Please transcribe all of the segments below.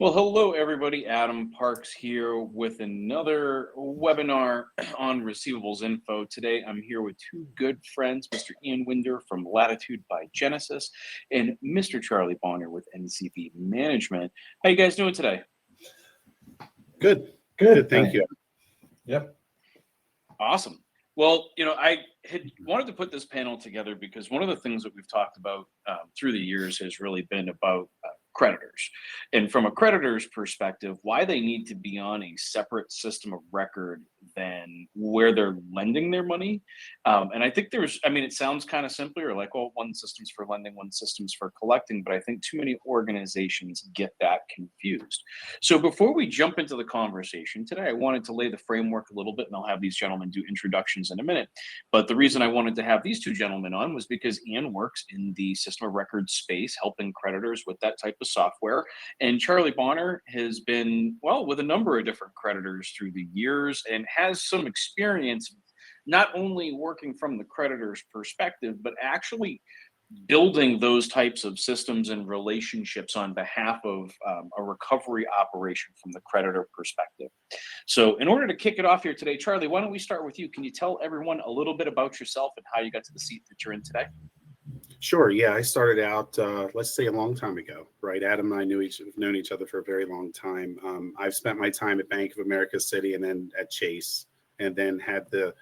Well, hello, everybody. Adam Parks here with another webinar on receivables info. Today, I'm here with two good friends, Mr. Ian Winder from Latitude by Genesys and Mr. Charlie Bonner with NCB Management. How you guys doing today? Good. Thank you. Yep. Awesome. Well, I had wanted to put this panel together because one of the things that we've talked about through the years has really been about creditors. And from a creditor's perspective, why they need to be on a separate system of record than where they're lending their money. And I think it sounds kind of simpler, like, well, one system's for lending, one system's for collecting, but I think too many organizations get that confused. So before we jump into the conversation today, I wanted to lay the framework a little bit, and I'll have these gentlemen do introductions in a minute. But the reason I wanted to have these two gentlemen on was because Ian works in the system of record space, helping creditors with that type of software. And Charlie Bonner has been, with a number of different creditors through the years and has some experience not only working from the creditor's perspective, but actually building those types of systems and relationships on behalf of a recovery operation from the creditor perspective. So in order to kick it off here today, Charlie, why don't we start with you? Can you tell everyone a little bit about yourself and how you got to the seat that you're in today? Sure. Yeah, I started out, let's say a long time ago, right? Adam and I have known each other for a very long time. I've spent my time at Bank of America City and then at Chase, and then had the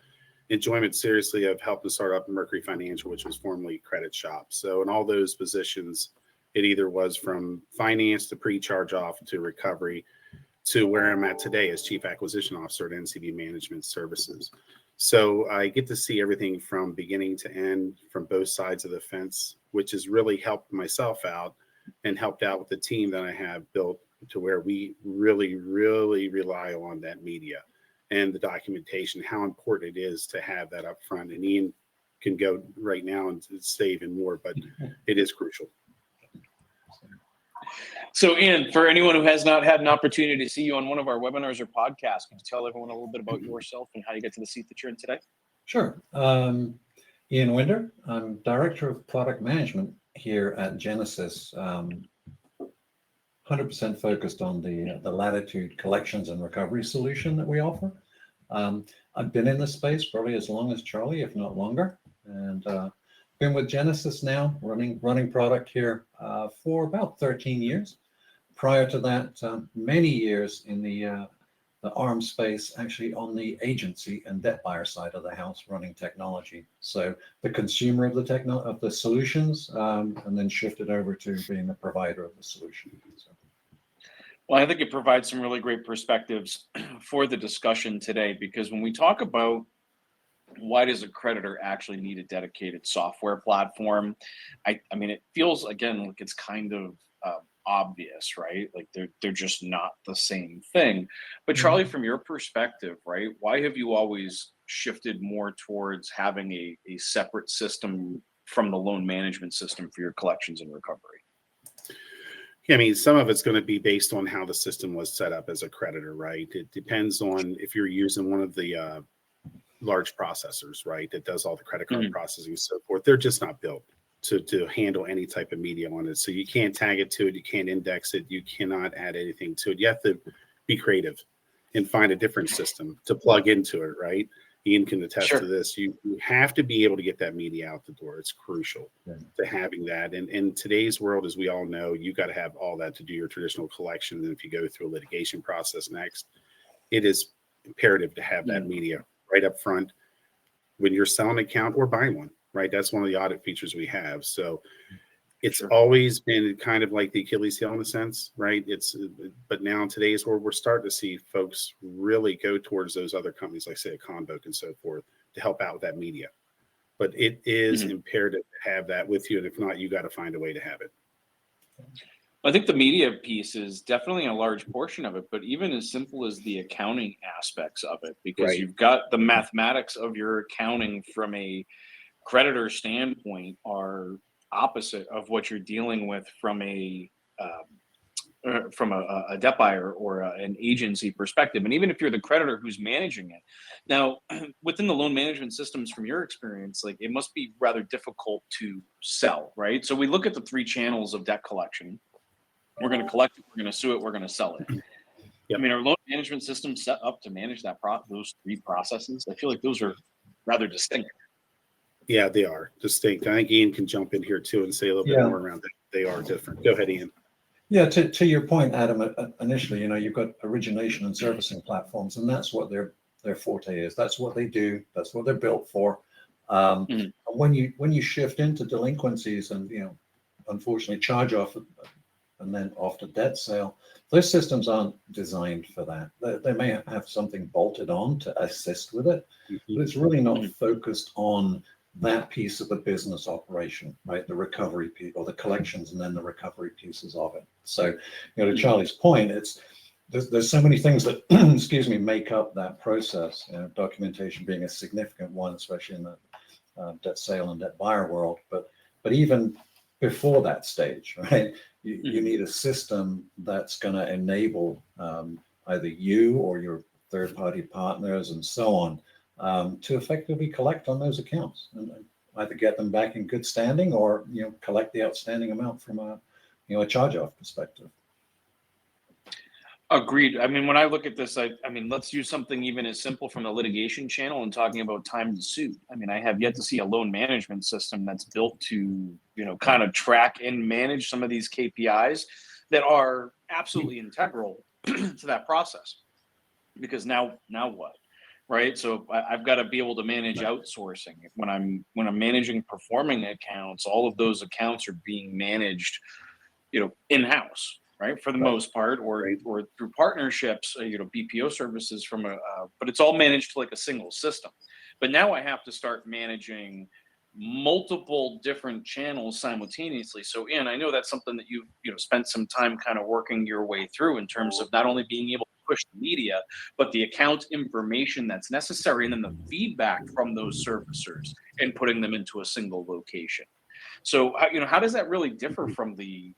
enjoyment seriously of helping start up Mercury Financial, which was formerly Credit Shop. So in all those positions, it either was from finance to pre-charge off to recovery to where I'm at today as Chief Acquisition Officer at NCB Management Services. So I get to see everything from beginning to end from both sides of the fence, which has really helped myself out and helped out with the team that I have built to where we really, really rely on that media and the documentation, how important it is to have that up front. And Ian can go right now and say even more, but it is crucial. So Ian, for anyone who has not had an opportunity to see you on one of our webinars or podcasts, can you tell everyone a little bit about yourself and how you get to the seat that you're in today? Sure. Ian Winder. I'm Director of Product Management here at Genesys. 100% focused on the Latitude collections and recovery solution that we offer. I've been in this space probably as long as Charlie, if not longer, and been with Genesys now, running product here for about 13 years. Prior to that, many years in the ARM space, actually on the agency and debt buyer side of the house, running technology. So the consumer of the solutions, and then shifted over to being the provider of the solution. So. Well, I think it provides some really great perspectives for the discussion today, because when we talk about why does a creditor actually need a dedicated software platform, I mean, it feels, again, like it's kind of obvious, right? Like they're just not the same thing. But Charlie, from your perspective, right, why have you always shifted more towards having a separate system from the loan management system for your collections and recovery? Yeah, I mean, some of it's going to be based on how the system was set up as a creditor, right? It depends on if you're using one of the large processors, right, that does all the credit card processing and so forth. They're just not built to handle any type of media on it. So you can't tag it to it. You can't index it. You cannot add anything to it. You have to be creative and find a different system to plug into it, right? Ian can attest to this. You have to be able to get that media out the door. It's crucial to having that. And in today's world, as we all know, you got to have all that to do your traditional collection. And if you go through a litigation process next, it is imperative to have that media right up front when you're selling an account or buying one, right? That's one of the audit features we have. So it's always been kind of like the Achilles heel in a sense, right? But now in today's world, we're starting to see folks really go towards those other companies, like say a Convoke and so forth, to help out with that media. But it is imperative to have that with you. And if not, you got to find a way to have it. I think the media piece is definitely a large portion of it, but even as simple as the accounting aspects of it, because you've got the mathematics of your accounting from a creditor standpoint are opposite of what you're dealing with from a debt buyer or an agency perspective. And even if you're the creditor who's managing it. Now, within the loan management systems, from your experience, like it must be rather difficult to sell, right? So we look at the three channels of debt collection. We're going to collect it. We're going to sue it. We're going to sell it. Yep. I mean, are loan management systems set up to manage those three processes? I feel like those are rather distinct. Yeah, they are distinct. I think Ian can jump in here too and say a little bit more around that. They are different. Go ahead, Ian. Yeah, to your point, Adam, initially, you've got origination and servicing platforms, and that's what their forte is. That's what they do. That's what they're built for. And when you shift into delinquencies and, unfortunately charge off and then off to debt sale, those systems aren't designed for that. They may have something bolted on to assist with it, but it's really not focused on that piece of the business operation, right? The recovery piece or the collections and then the recovery pieces of it. So, to Charlie's point, there's so many things that, excuse me, make up that process. Documentation being a significant one, especially in the debt sale and debt buyer world. But even before that stage, right? You need a system that's going to enable either you or your third-party partners and so on to effectively collect on those accounts and either get them back in good standing or collect the outstanding amount from a charge-off perspective. Agreed. I mean, when I look at this, I mean, let's use something even as simple from the litigation channel and talking about time to sue. I mean, I have yet to see a loan management system that's built to, kind of track and manage some of these KPIs that are absolutely integral to that process. Because now what, right? So I've got to be able to manage outsourcing. When I'm managing performing accounts, all of those accounts are being managed, in-house. Right, for the most part, or through partnerships, BPO services but it's all managed like a single system. But now I have to start managing multiple different channels simultaneously. So, Ian, I know that's something that you've spent some time kind of working your way through in terms of not only being able to push the media, but the account information that's necessary, and then the feedback from those servicers and putting them into a single location. So, how does that really differ from the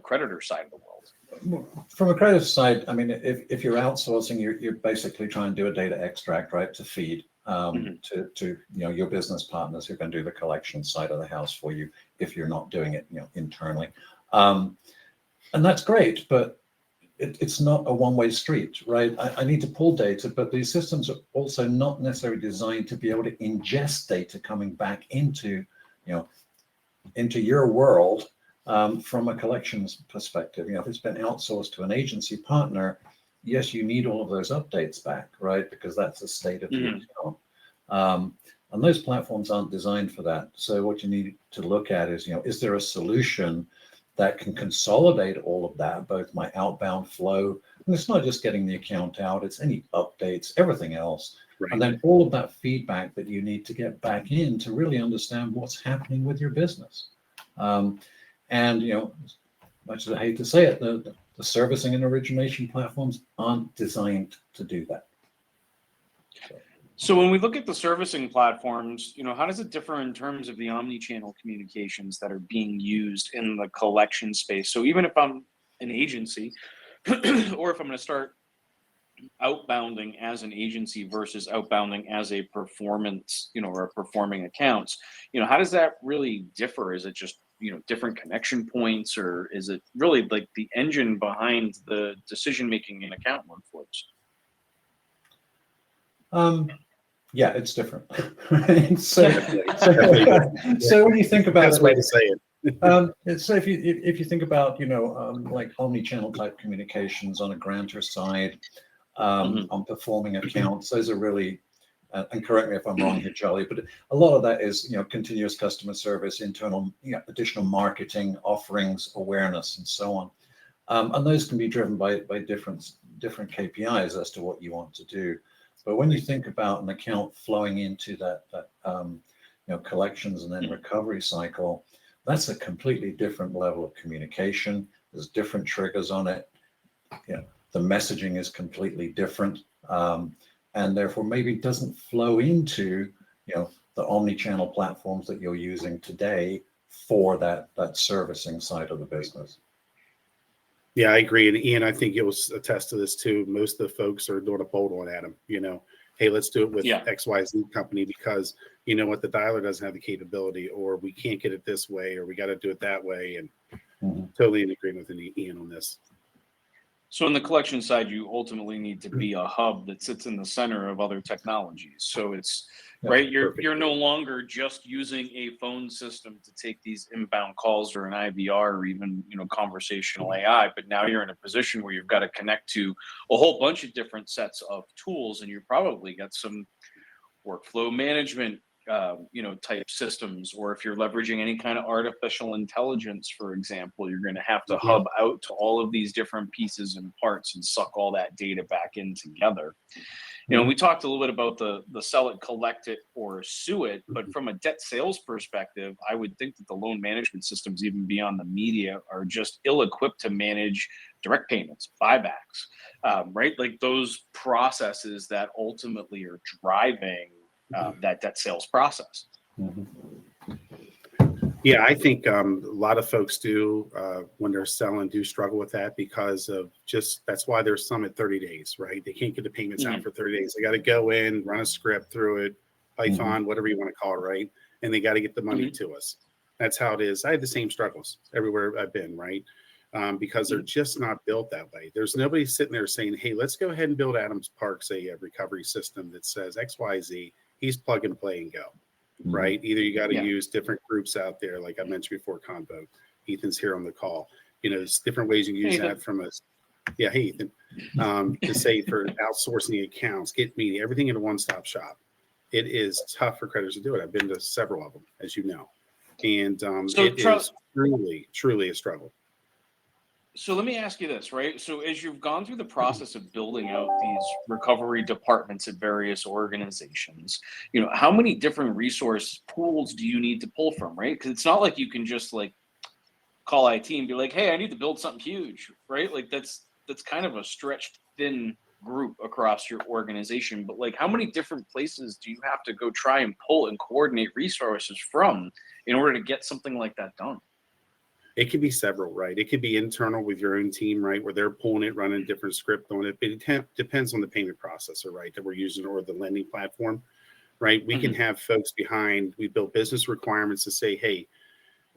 creditor side of the world? From a creditor side, I mean, if you're outsourcing, you're basically trying to do a data extract, right, to feed to your business partners who can do the collection side of the house for you if you're not doing it internally, and that's great, but it's not a one-way street, right? I need to pull data, but these systems are also not necessarily designed to be able to ingest data coming back into your world. From a collections perspective, if it's been outsourced to an agency partner, yes, you need all of those updates back, right? Because that's the state of the account. And those platforms aren't designed for that. So what you need to look at is there a solution that can consolidate all of that, both my outbound flow, and it's not just getting the account out, it's any updates, everything else. Right. And then all of that feedback that you need to get back in to really understand what's happening with your business. And much as I hate to say it, the servicing and origination platforms aren't designed to do that. So when we look at the servicing platforms, how does it differ in terms of the omni-channel communications that are being used in the collection space? So even if I'm an agency, or if I'm going to start outbounding as an agency versus outbounding as a performance, or a performing accounts, how does that really differ? Is it just different connection points, or is it really like the engine behind the decision making in account workflows? Yeah, it's different. Right? So when you think about that's it, way to say it. So if you think about like omni-channel type communications on a grantor side, on performing accounts, those are really and correct me if I'm wrong here, Charlie, but a lot of that is continuous customer service, internal additional marketing offerings, awareness, and so on, and those can be driven by different KPIs as to what you want to do. But when you think about an account flowing into that collections and then recovery cycle, that's a completely different level of communication. There's different triggers on it. The messaging is completely different. And therefore maybe doesn't flow into the omni-channel platforms that you're using today for that servicing side of the business. Yeah, I agree. And Ian, I think you'll attest to this too. Most of the folks are doing a bolt-on at them, hey, let's do it with XYZ company because the dialer doesn't have the capability, or we can't get it this way, or we got to do it that way. And Mhm. Totally in agreement with Ian on this. So on the collection side, you ultimately need to be a hub that sits in the center of other technologies. So it's Yeah, right, you're perfect. you're no longer just using a phone system to take these inbound calls or an IVR or even conversational AI, but now you're in a position where you've got to connect to a whole bunch of different sets of tools, and you probably got some workflow management type systems, or if you're leveraging any kind of artificial intelligence, for example, you're going to have to Mhm. hub out to all of these different pieces and parts and suck all that data back in together. Mhm. We talked a little bit about the sell it, collect it, or sue it, but Mhm. from a debt sales perspective, I would think that the loan management systems, even beyond the media, are just ill-equipped to manage direct payments, buybacks, right? Like those processes that ultimately are driving that debt sales process. Mhm. Yeah, I think a lot of folks do when they're selling do struggle with that because of just that's why there's some at 30 days, right? They can't get the payments out Mhm. for 30 days. They got to go in, run a script through it, Python, whatever you want to call it, right? And they got to get the money Mhm. to us. That's how it is. I had the same struggles everywhere I've been, right? Because they're Mhm. just not built that way. There's nobody sitting there saying, hey, let's go ahead and build Adams Parks a recovery system that says XYZ. He's plug and play and go. Mhm. Right? Either you got to Yeah. use different groups out there, like I mentioned before, Convo. Ethan's here on the call. There's different ways you can use Hey, that from us. Yeah, hey, Ethan. To say for outsourcing the accounts, get me everything in a one-stop shop. It is tough for creditors to do it. I've been to several of them, as you know, and so it is truly, truly a struggle. So let me ask you this, right? So as you've gone through the process of building out these recovery departments at various organizations, how many different resource pools do you need to pull from, right? Because it's not like you can just like call IT and be like, "Hey, I need to build something huge," right? Like that's kind of a stretched thin group across your organization. But like, how many different places do you have to go try and pull and coordinate resources from in order to get something like that done? It could be several, right? It could be internal with your own team, right, where they're pulling it, running a different script on it. But it depends on the payment processor, right, that we're using or the lending platform, right? We can Mhm. have folks behind. We build business requirements to say, hey,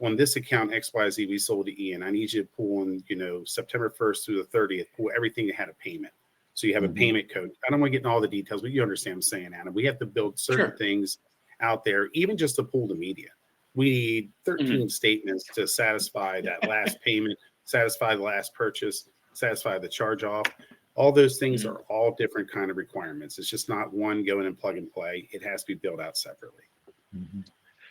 on this account XYZ we sold to Ian, I need you to pull in, September 1st through the 30th, pull everything that had a payment. So you have a Mhm. payment code. I don't want to get in all the details, but you understand what I'm saying, Anna. We have to build certain Sure. things out there, even just to pull the media. We need 13 Mhm. statements to satisfy that last payment, satisfy the last purchase, satisfy the charge off. All those things Mhm. are all different kind of requirements. It's just not one go in and plug and play. It has to be built out separately. Mhm.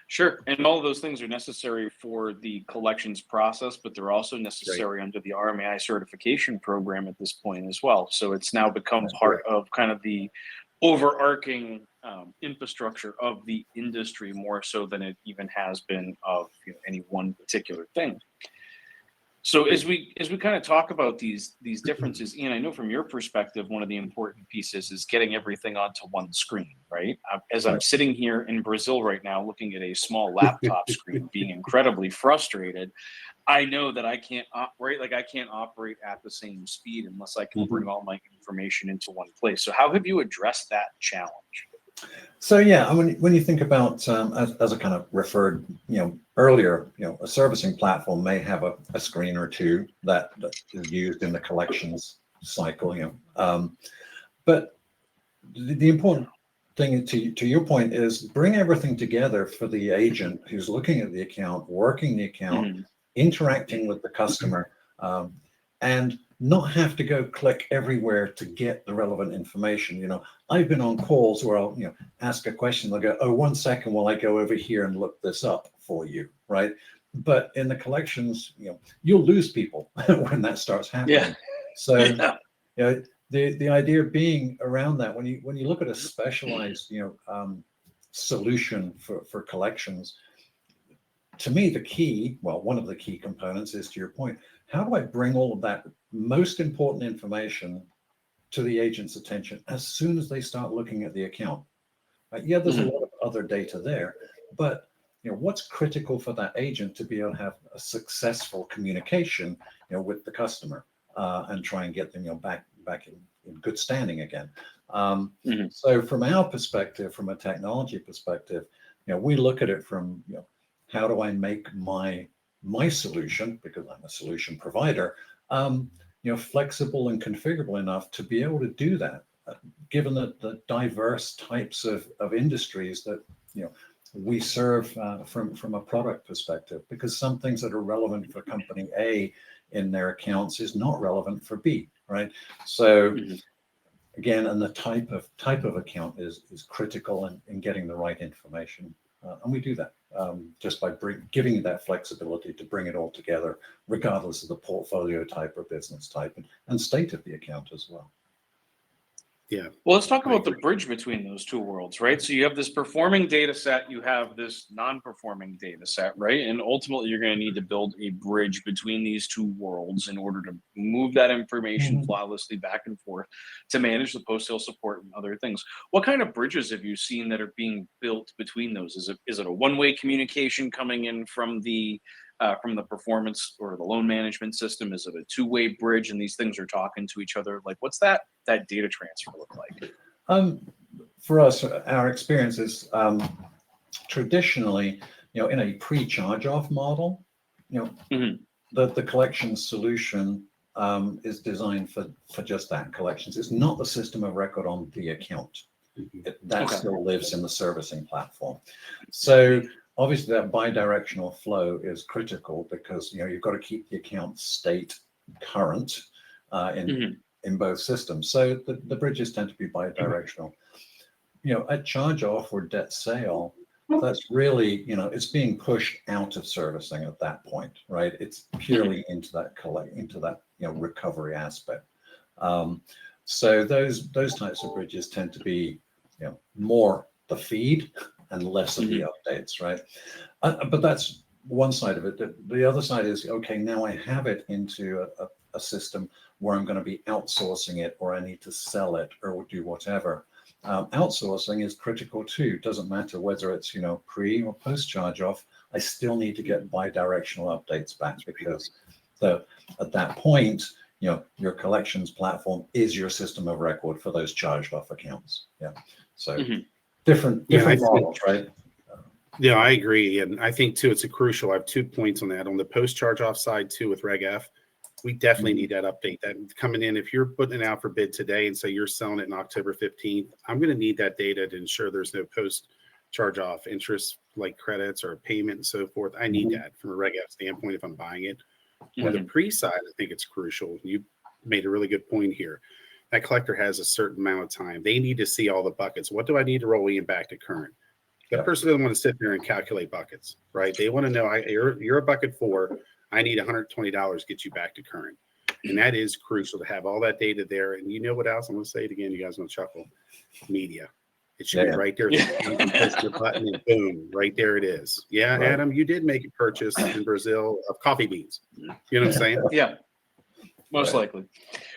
Sure. And all of those things are necessary for the collections process, but they're also Right. necessary under the RMAI certification program at this point as well. So it's now become Right. part of kind of the overarching infrastructure of the industry more so than it even has been of any one particular thing. So Great. as we kind of talk about these differences, Ian, I know from your perspective, one of the important pieces is getting everything onto one screen, right? As I'm Right. sitting here in Brazil right now, looking at a small laptop screen, being incredibly frustrated, I know that I can't operate like I can't operate at the same speed unless I can bring Mhm. all my information into one place. So how have you addressed that challenge? So yeah, when you think about as I kind of referred, earlier, a servicing platform may have a screen or two that is used in the collections cycle, but the important thing to your point is bring everything together for the agent who's looking at the account, working the account, Mhm. interacting with the customer, and not have to go click everywhere to get the relevant information. I've been on calls where I'll ask a question, they'll go, oh, 1 second while I go over here and look this up for you, right? But in the collections, you'll lose people when that starts Yeah. happening. So Yeah. the idea being around that, when you look at a specialized solution for collections, to me one of the key components is, to your point, how do I bring all of that most important information to the agent's attention as soon as they start looking at the account? Yeah, there's a Mhm. lot of other data there, but what's critical for that agent to be able to have a successful communication with the customer, and try and get them back in good standing again. Mhm. So from our perspective, from a technology perspective, we look at it from how do I make my my solution, because I'm a solution provider, flexible and configurable enough to be able to do that, given the diverse types of industries that we serve from a product perspective. Because some things that are relevant for company A in their accounts is not relevant for B, right? So again, and the type of account is critical in getting the right information, and we do that just by giving you that flexibility to bring it all together, regardless of the portfolio type or business type and state of the account as well. Yeah. Well, let's talk about the bridge between those two worlds, right? So you have this performing data set, you have this non-performing data set, right? And ultimately, you're going to need to build a bridge between these two worlds in order to move that information flawlessly back and forth to manage the post-sale support and other things. What kind of bridges have you seen that are being built between those? Is it a one-way communication coming in from the performance or the loan management system? Is it a two-way bridge and these things are talking to each other? Like, what's that data transfer look like? For us, our experience is traditionally, in a pre-charge-off model, the collections solution is designed for just that, collections. It's not the system of record on the account. That still lives in the servicing platform. So obviously, that bi-directional flow is critical because you've got to keep the account state current in both systems. So the bridges tend to be bi-directional. At charge-off or debt sale, that's really it's being pushed out of servicing at that point, right? It's purely into that recovery aspect. So those types of bridges tend to be more the feed and less of the updates, right? But that's one side of it. The other side is, okay, now I have it into a system where I'm going to be outsourcing it, or I need to sell it, or do whatever. Outsourcing is critical too. Doesn't matter whether it's pre or post charge off. I still need to get bi-directional updates back, because at that point, your collections platform is your system of record for those charged off accounts. Yeah. So different models, right? Yeah, I agree. And I think too, it's I have 2 points on that. On the post charge off side too, with Reg F, we definitely need that update. That coming in, if you're putting it out for bid today and say you're selling it in October 15th, I'm going to need that data to ensure there's no post charge off interest like credits or payment and so forth. I need that from a Reg F standpoint if I'm buying it. On the pre side, I think it's crucial. You made a really good point here. That collector has a certain amount of time. They need to see all the buckets. What do I need to roll in back to current? That person doesn't want to sit there and calculate buckets, right? They want to know, you're a bucket 4. I need $120 to get you back to current. And that is crucial to have all that data there. And you know what else? I'm going to say it again. You guys going to chuckle. Media. It should be right there. You can push your button and boom, right there it is. Yeah, right. Adam, you did make a purchase in Brazil of coffee beans. You know what I'm saying? Yeah. Most likely.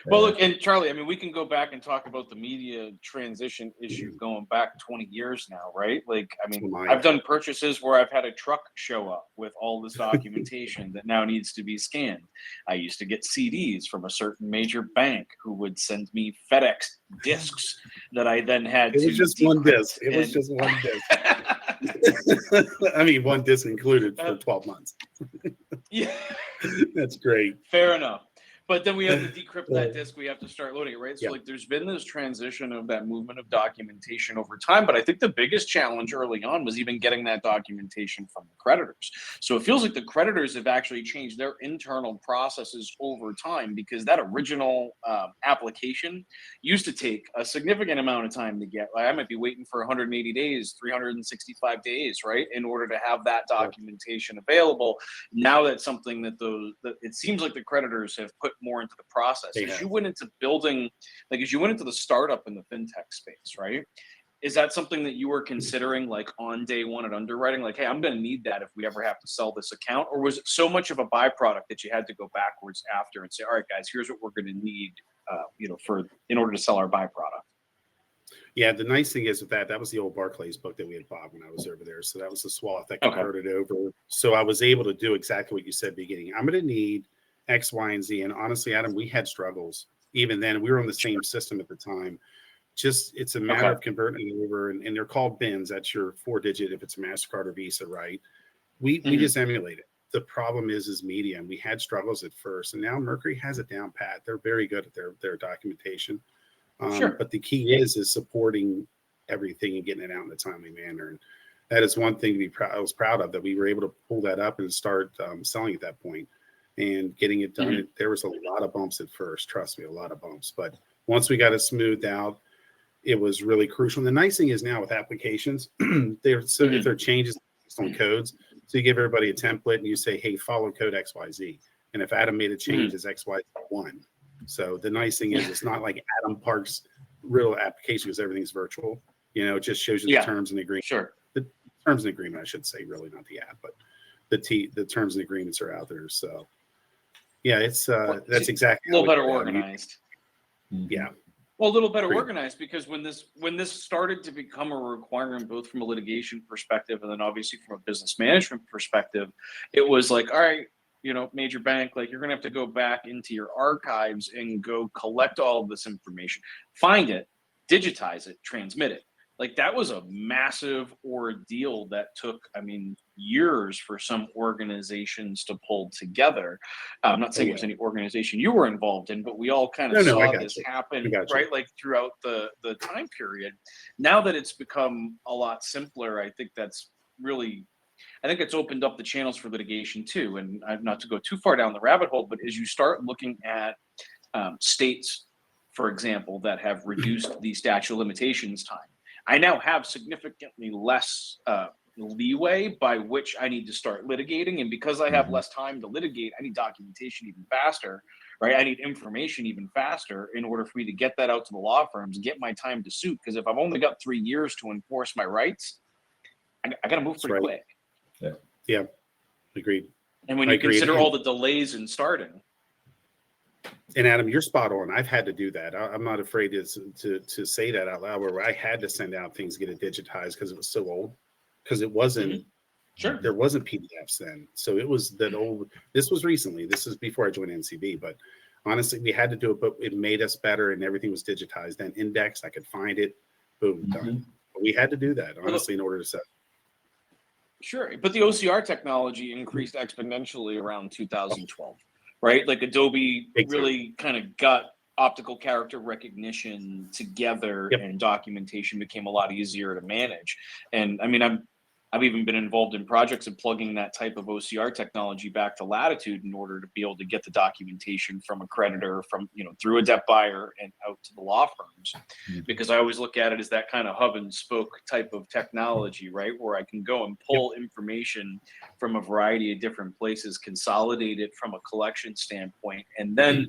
Well, look, and Charlie, I mean, we can go back and talk about the media transition issue going back 20 years now, right? Like, I mean, I've done purchases where I've had a truck show up with all this documentation that now needs to be scanned. I used to get CDs from a certain major bank who would send me FedEx discs that I then had to. It was just one disc. It was just one disc. I mean, one disc included for 12 months. Yeah. That's great. Fair enough. But then we have to decrypt that disk. We have to start loading it, right? So like there's been this transition of that movement of documentation over time. But I think the biggest challenge early on was even getting that documentation from the creditors. So it feels like the creditors have actually changed their internal processes over time, because that original application used to take a significant amount of time to get. Like I might be waiting for 180 days, 365 days, right, in order to have that documentation available. Now that's something that it seems like the creditors have put more into the process. As you went into building, like as you went into the startup in the fintech space, right? Is that something that you were considering like on day one at underwriting? Like, hey, I'm going to need that if we ever have to sell this account? Or was it so much of a byproduct that you had to go backwards after and say, all right, guys, here's what we're going to need, in order to sell our byproduct? Yeah, the nice thing is with that was the old Barclays book that we had bought when I was over there. So that was the swath that converted over. So I was able to do exactly what you said at the beginning. I'm going to need X, Y, and Z. And honestly, Adam, we had struggles. Even then, we were on the same system at the time. Just it's a matter of converting it over, and they're called BINs. That's your 4-digit if it's a MasterCard or Visa, right? We just emulate it. the problem is media, and we had struggles at first, and now Mercury has it down pat. They're very good at their documentation. Sure. But the key is supporting everything and getting it out in a timely manner. And that is one thing to be proud. I was proud of, that we were able to pull that up and start selling at that point and getting it done. Mm-hmm. There was a lot of bumps at first, trust me, a lot of bumps. But once we got it smoothed out, it was really crucial. And the nice thing is now with applications, if there are changes based on codes, so you give everybody a template and you say, hey, follow code XYZ. And if Adam made a change, it's XYZ1. So the nice thing is it's not like Adam Park's real application because everything's virtual. It just shows you the terms and agreements. Sure. The terms and agreement, I should say, really not the app, but the terms and agreements are out there. So yeah, it's that's exactly a little better organized. Yeah. Well, a little better organized, because when this started to become a requirement, both from a litigation perspective and then obviously from a business management perspective, it was like, all right, major bank, like, you're going to have to go back into your archives and go collect all of this information, find it, digitize it, transmit it. Like, that was a massive ordeal that took, years for some organizations to pull together. I'm not saying there's any organization you were involved in, but we all kind of saw this happen, right? Like, throughout the time period. Now that it's become a lot simpler, I think it's opened up the channels for litigation too. And not to go too far down the rabbit hole, but as you start looking at states, for example, that have reduced the statute of limitations time, I now have significantly less leeway by which I need to start litigating. And because I have less time to litigate, I need documentation even faster, right? I need information even faster in order for me to get that out to the law firms and get my time to suit. Because if I've only got 3 years to enforce my rights, I got to move pretty quick. Yeah. Agreed. And when you consider all the delays in starting. And Adam, you're spot on. I've had to do that. I'm not afraid to say that out loud, where I had to send out things, get it digitized because it was so old. Because it wasn't, there wasn't PDFs then. So it was that old. This was recently. This is before I joined NCB. But honestly, we had to do it, but it made us better, and everything was digitized. Then indexed, I could find it. Boom, done. But we had to do that, honestly, in order to set. Sure, but the OCR technology increased exponentially around 2012, right? Like, Adobe really kind of got optical character recognition together, and documentation became a lot easier to manage. And I've even been involved in projects of plugging that type of OCR technology back to Latitude in order to be able to get the documentation from a creditor, from through a debt buyer and out to the law firms. Because I always look at it as that kind of hub and spoke type of technology, right? Where I can go and pull information from a variety of different places, consolidate it from a collection standpoint, and then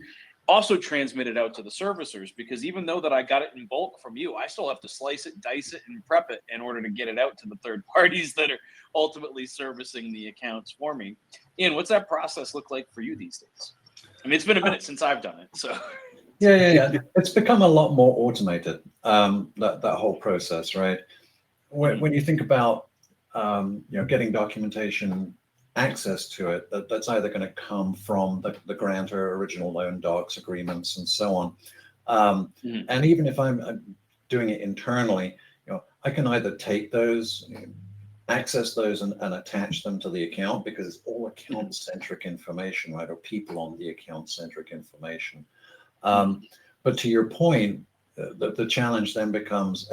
also transmit it out to the servicers. Because even though that I got it in bulk from you, I still have to slice it, dice it, and prep it in order to get it out to the third parties that are ultimately servicing the accounts for me. Ian, what's that process look like for you these days? It's been a minute since I've done it, so. Yeah. It's become a lot more automated, that whole process, right? When you think about, getting documentation, access to it, that's either going to come from the grantor, original loan docs, agreements, and so on. And even if I'm doing it internally, I can either take those, access those, and attach them to the account, because it's all account-centric information, right? Or people on the account-centric information. But to your point, the challenge then becomes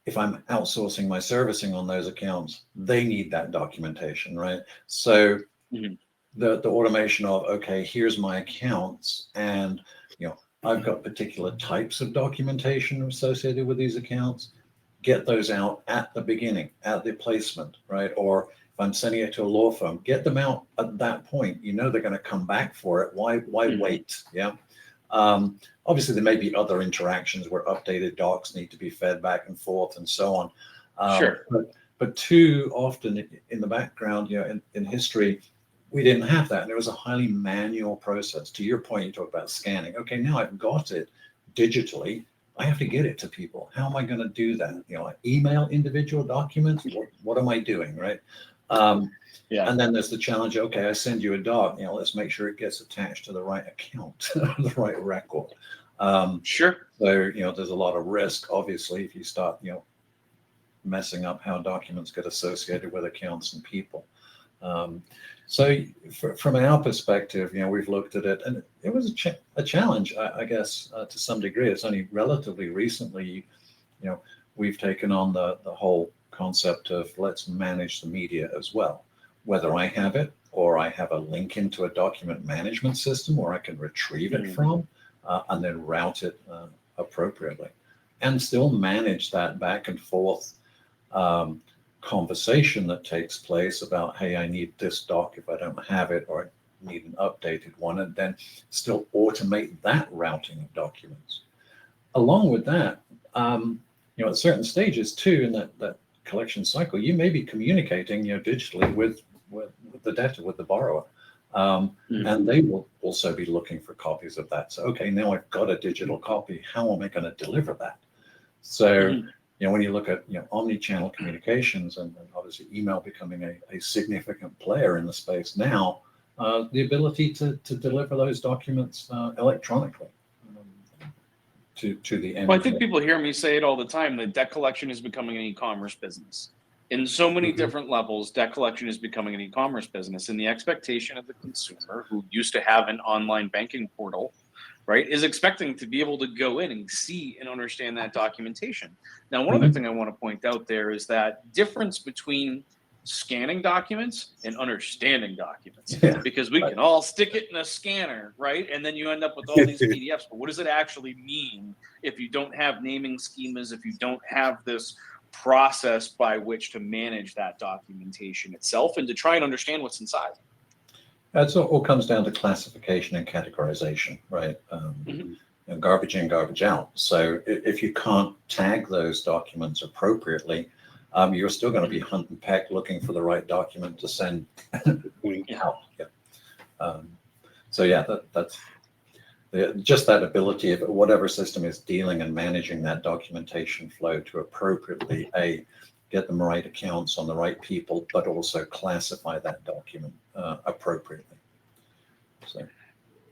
if I'm outsourcing my servicing on those accounts, they need that documentation, right? So the automation of, okay, here's my accounts, and I've got particular types of documentation associated with these accounts. Get those out at the beginning, at the placement, right? Or if I'm sending it to a law firm, get them out at that point. They're going to come back for it. Why wait? Yeah. Obviously, there may be other interactions where updated docs need to be fed back and forth and so on. Sure. But too often in the background, in history, we didn't have that. And it was a highly manual process. To your point, you talk about scanning. Okay, now I've got it digitally. I have to get it to people. How am I going to do that? Email individual documents. What am I doing, right? And then there's the challenge. Okay, I send you a doc. Let's make sure it gets attached to the right account, the right record. Sure. So there's a lot of risk, obviously, if you start messing up how documents get associated with accounts and people. So from our perspective, we've looked at it, and it was a challenge, I guess, to some degree. It's only relatively recently, we've taken on the whole concept of let's manage the media as well, whether I have it or I have a link into a document management system where I can retrieve it from and then route it appropriately, and still manage that back and forth conversation that takes place about, hey, I need this doc if I don't have it, or I need an updated one, and then still automate that routing of documents. Along with that, at certain stages too in that collection cycle, you may be communicating digitally with the debtor, with the borrower, and they will also be looking for copies of that. So okay, now I've got a digital copy, how am I going to deliver that? So when you look at omni-channel communications, and obviously email becoming a significant player in the space now, the ability to deliver those documents electronically to the end. Well, I think people hear me say it all the time that debt collection is becoming an e-commerce business. In so many different levels, debt collection is becoming an e-commerce business, and the expectation of the consumer who used to have an online banking portal, right, is expecting to be able to go in and see and understand that documentation. Now, one other thing I want to point out there is that difference between scanning documents and understanding documents, because we can all stick it in a scanner, right? And then you end up with all these PDFs. But what does it actually mean if you don't have naming schemas, if you don't have this process by which to manage that documentation itself and to try and understand what's inside? That's all comes down to classification and categorization, right? Garbage in, garbage out. So if you can't tag those documents appropriately, you're still going to be hunt and peck looking for the right document to send out. That's just that ability of whatever system is dealing and managing that documentation flow to appropriately get the right accounts on the right people, but also classify that document appropriately.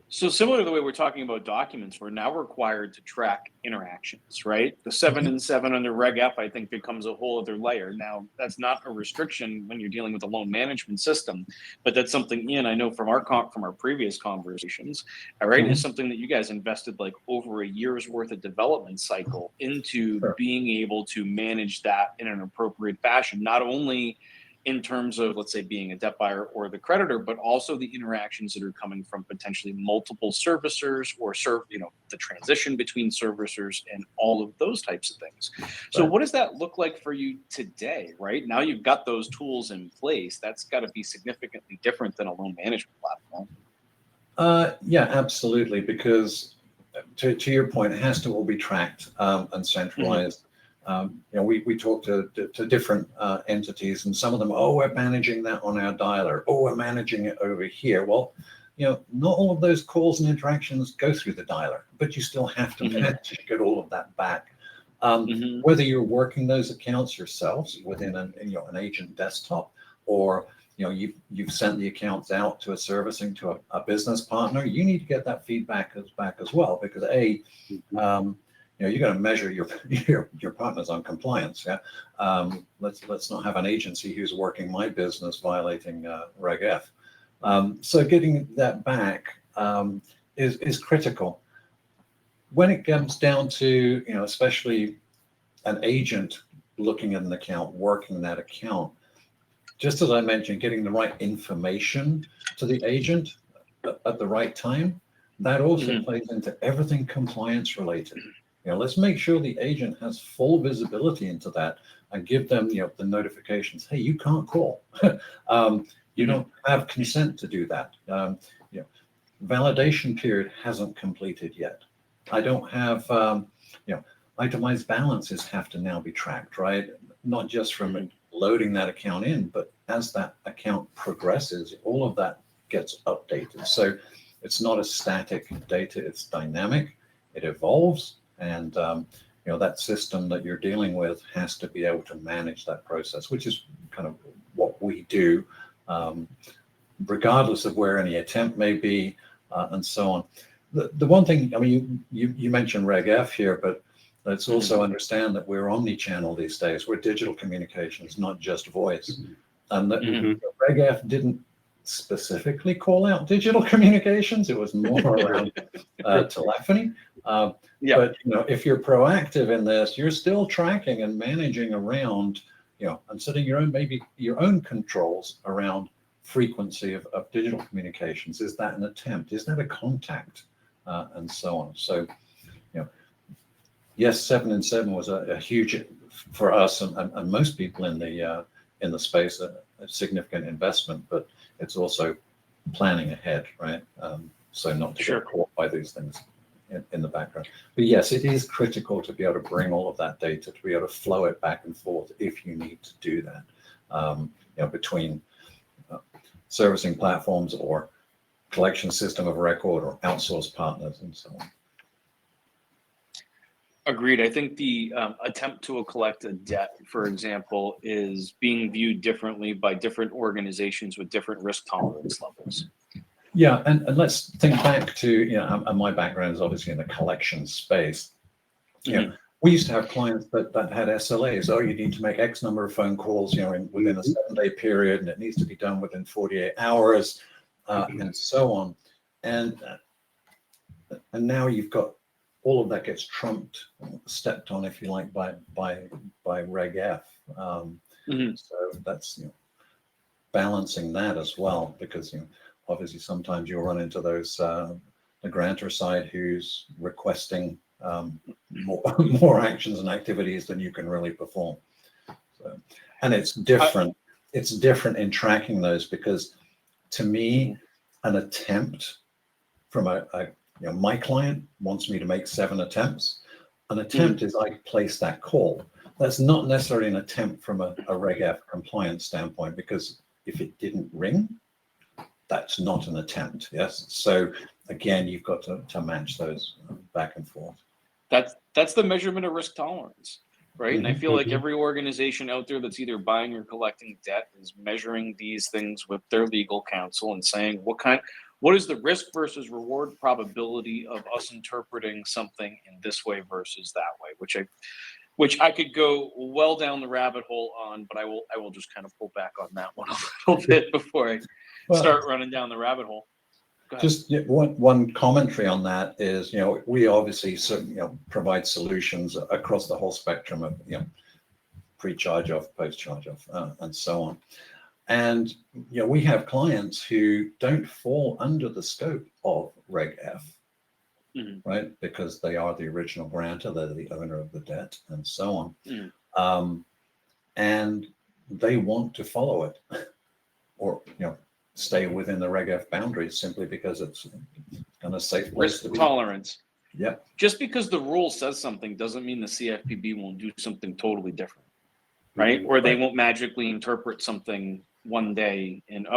So similar to the way we're talking about documents, we're now required to track interactions, right? The 7 and 7 under Reg F, I think, becomes a whole other layer. Now, that's not a restriction when you're dealing with a loan management system, but that's something, Ian, I know from our previous conversations, all right, is something that you guys invested like over a year's worth of development cycle into being able to manage that in an appropriate fashion, not only in terms of, let's say, being a debt buyer or the creditor, but also the interactions that are coming from potentially multiple servicers or the transition between servicers and all of those types of things. So what does that look like for you today, right? Now you've got those tools in place. That's got to be significantly different than a loan management platform. Yeah, absolutely. Because to your point, it has to all be tracked and centralized. We talk to different entities, and some of them, we're managing that on our dialer. We're managing it over here. Well, not all of those calls and interactions go through the dialer, but you still have to manage to get all of that back. Whether you're working those accounts yourselves within an agent desktop, or you've sent the accounts out to a servicing to a business partner, you need to get that feedback back as well, because you're going to measure your partners on compliance. Let's not have an agency who's working my business violating Reg F. So getting that back is critical. When it comes down to especially an agent looking at an account, working that account, just as I mentioned, getting the right information to the agent at the right time, that also plays into everything compliance related. Let's make sure the agent has full visibility into that and give them the notifications. Hey, you can't call. You don't have consent to do that. Validation period hasn't completed yet. I don't have, itemized balances have to now be tracked, right? Not just from loading that account in, but as that account progresses, all of that gets updated. So it's not a static data, it's dynamic, it evolves. And that system that you're dealing with has to be able to manage that process, which is kind of what we do, regardless of where any attempt may be, and so on. The one thing, you mentioned Reg F here, but let's also understand that we're omni-channel these days. We're digital communications, not just voice. And the Mhm. Reg F didn't specifically call out digital communications. It was more around telephony. Yeah. But if you're proactive in this, you're still tracking and managing around, and setting maybe your own controls around frequency of digital communications. Is that an attempt? Is that a contact? And so on. So, yes, 7 and 7 was a huge, for us and most people in the space, a significant investment, but it's also planning ahead, right? So not to Sure. get caught by these things in the background. But yes, it is critical to be able to bring all of that data, to be able to flow it back and forth if you need to do that, between servicing platforms or collection system of record or outsourced partners and so on. Agreed. I think the attempt to collect a debt, for example, is being viewed differently by different organizations with different risk tolerance levels. Yeah, and let's think back to, and my background is obviously in the collection space. We used to have clients that had SLAs. Oh, you need to make X number of phone calls, within a 7-day period, and it needs to be done within 48 hours, and so on. And now you've got all of that gets trumped, stepped on, if you like, by Reg F. So that's balancing that as well, because obviously sometimes you'll run into those the grantor side who's requesting more actions and activities than you can really perform. So, and it's different. It's different in tracking those, because to me, an attempt from my client wants me to make 7 attempts. An attempt is I place that call. That's not necessarily an attempt from a Reg F compliance standpoint, because if it didn't ring, that's not an attempt. Yes. So again, you've got to match those back and forth. That's the measurement of risk tolerance, right? And I feel like every organization out there that's either buying or collecting debt is measuring these things with their legal counsel and saying, what is the risk versus reward probability of us interpreting something in this way versus that way, which I could go well down the rabbit hole on, but I will just kind of pull back on that one a little bit before I start running down the rabbit hole. Just one commentary on that is, we obviously provide solutions across the whole spectrum of pre-charge off, post-charge off, and so on. And we have clients who don't fall under the scope of Reg F, right? Because they are the original grantor, they're the owner of the debt, and so on. And they want to follow it, or stay within the Reg F boundaries, simply because it's kind of safe place to be. Tolerance. Yeah. Just because the rule says something doesn't mean the CFPB won't do something totally different, right? Or they won't magically interpret something one day and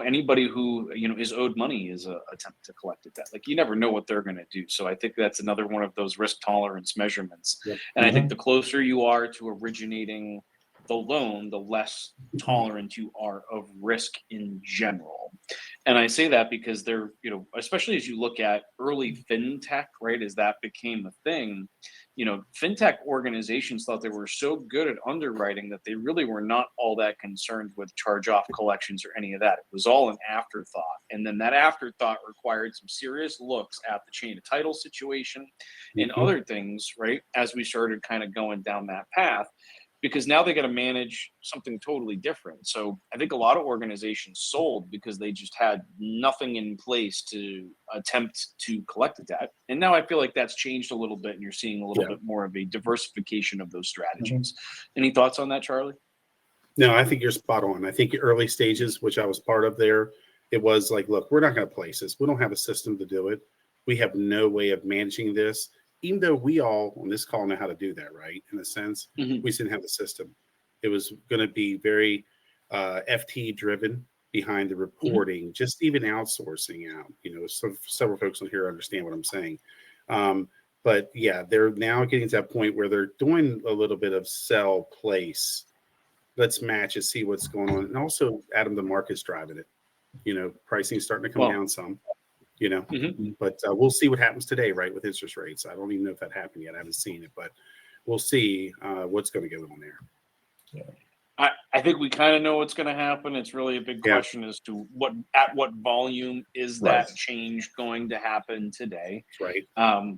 anybody who is owed money is a attempt to collect a debt. Like, you never know what they're going to do. So I think that's another one of those risk tolerance measurements. And I think the closer you are to originating the loan, the less tolerant you are of risk in general. And I say that because they're, especially as you look at early fintech, right, as that became a thing, fintech organizations thought they were so good at underwriting that they really were not all that concerned with charge-off collections or any of that. It was all an afterthought. And then that afterthought required some serious looks at the chain of title situation and other things, right, as we started kind of going down that path. Because now they got to manage something totally different. So I think a lot of organizations sold because they just had nothing in place to attempt to collect a debt. And now I feel like that's changed a little bit, and you're seeing a little bit more of a diversification of those strategies. Any thoughts on that, Charlie? No, I think you're spot on. I think early stages, which I was part of there, it was like, look, we're not going to place this. We don't have a system to do it. We have no way of managing this. Even though we all on this call know how to do that, right? In a sense, we didn't have the system. It was going to be very FT driven behind the reporting, just even outsourcing out. Several folks on here understand what I'm saying. But yeah, they're now getting to that point where they're doing a little bit of sell place. Let's match and see what's going on. And also, Adam, the market's driving it. Pricing is starting to come down some. But we'll see what happens today, right, with interest rates. I don't even know if that happened yet. I haven't seen it, but we'll see what's going to go on there. I think we kind of know what's going to happen. It's really a big Yeah. question as to at what volume is Right. that change going to happen today. That's right.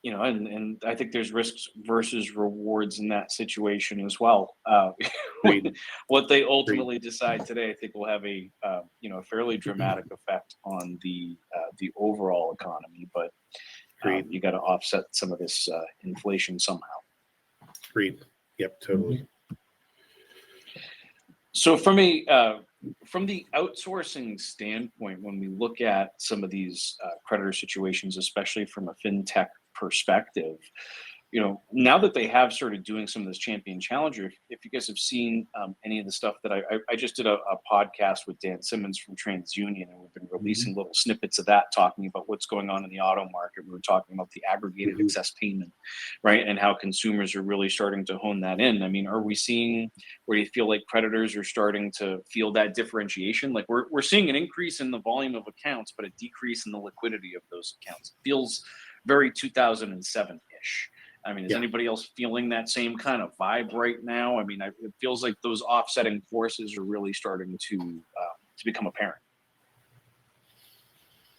And I think there's risks versus rewards in that situation as well. Agreed. What they ultimately decide today, I think, will have a a fairly dramatic effect on the overall economy. But Agreed. you got to offset some of this inflation somehow. Agreed. Yep, totally. So from the outsourcing standpoint, when we look at some of these creditor situations, especially from a fintech perspective, now that they have started doing some of this champion challenger, if you guys have seen any of the stuff that I just did a podcast with Dan Simmons from TransUnion, and we've been releasing little snippets of that, talking about what's going on in the auto market. We were talking about the aggregated excess payment, right, and how consumers are really starting to hone that in. I mean, are we seeing where you feel like creditors are starting to feel that differentiation? Like we're seeing an increase in the volume of accounts, but a decrease in the liquidity of those accounts. It feels very 2007-ish. I mean, is anybody else feeling that same kind of vibe right now? I mean, it feels like those offsetting forces are really starting to become apparent.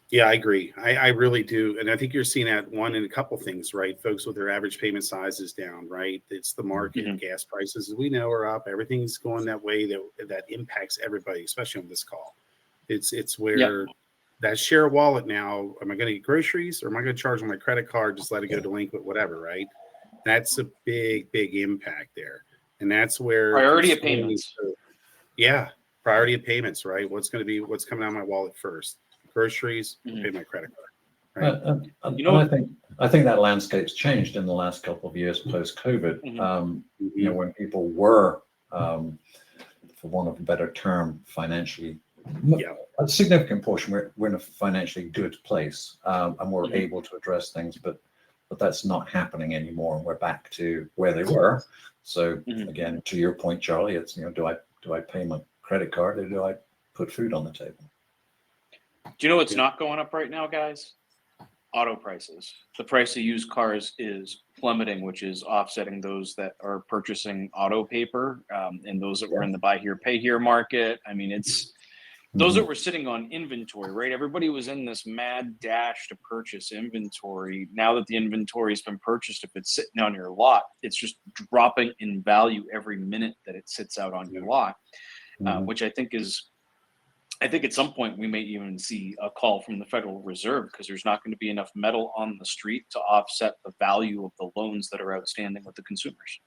Yeah, I agree. I really do. And I think you're seeing that one in a couple things, right? Folks with their average payment size is down, right? It's the market. Gas prices, as we know, are up. Everything's going that way that impacts everybody, especially on this call. It's where that share wallet now, am I going to get groceries or am I going to charge on my credit card, just let it go delinquent, whatever, right? That's a big impact there. And that's where priority of payments. Priority of payments, right? What's coming out of my wallet first? Groceries, pay my credit card. Right? I think that landscape's changed in the last couple of years post-COVID. When people were, for want of a better term, financially, a significant portion we're in a financially good place, and we're able to address things, but that's not happening anymore, and we're back to where they were. So again, to your point, Charlie, it's do I pay my credit card or do I put food on the table? Do you know what's not going up right now, guys? Auto prices. The price of used cars is plummeting, which is offsetting those that are purchasing auto paper, and those that were in the buy here, pay here market. I mean, it's those that were sitting on inventory, right? Everybody was in this mad dash to purchase inventory. Now that the inventory has been purchased, if it's sitting on your lot, it's just dropping in value every minute that it sits out on your lot, which I think at some point we may even see a call from the Federal Reserve, because there's not going to be enough metal on the street to offset the value of the loans that are outstanding with the consumers.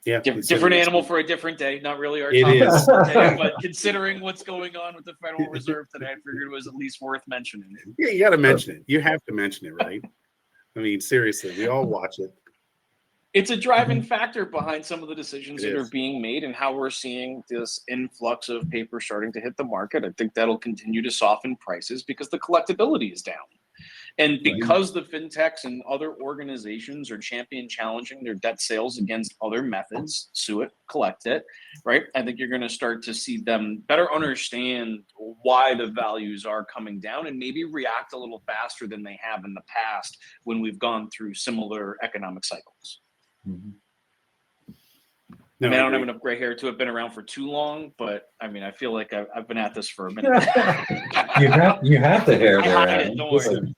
Yeah, different animal for a different day. Not really our topic today, but considering what's going on with the Federal Reserve today, I figured it was at least worth mentioning. Yeah, you got to mention it. You have to mention it, right? I mean, seriously, we all watch it. It's a driving factor behind some of the decisions that are being made and how we're seeing this influx of paper starting to hit the market. I think that'll continue to soften prices because the collectability is down. And because the fintechs and other organizations are challenging their debt sales against other methods, sue it, collect it, right? I think you're going to start to see them better understand why the values are coming down and maybe react a little faster than they have in the past when we've gone through similar economic cycles. No, I don't have enough gray hair to have been around for too long, but I mean, I feel like I've been at this for a minute. you have the hair there, Adam.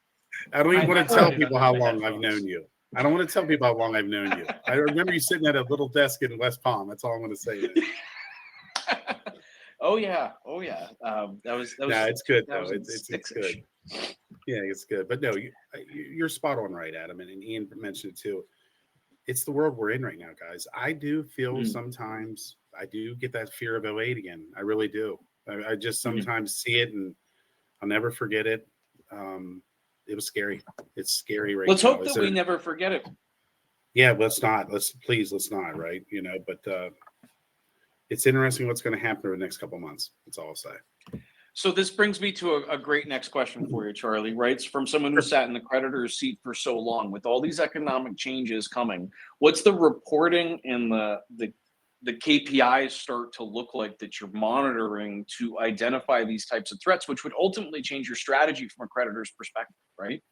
I don't even want to tell people how long I've known you. I don't want to tell people how long I've known you. I remember you sitting at a little desk in West Palm. That's all I'm going to say. Oh yeah. That was. Yeah, it's good though. It's good. Yeah, it's good. But no, you're spot on, right, Adam, and Ian mentioned it too. It's the world we're in right now, guys. I do feel sometimes I do get that fear of 08 again. I really do. I just sometimes see it, and I'll never forget it. It was scary. It's scary right now. Let's hope that we never forget it. Yeah, let's not. Let's not. Right? But it's interesting what's going to happen over the next couple of months. That's all I'll say. So this brings me to a great next question for you, Charlie, right? From someone who sat in the creditor's seat for so long, with all these economic changes coming, what's the reporting and the KPIs start to look like that you're monitoring to identify these types of threats, which would ultimately change your strategy from a creditor's perspective, right?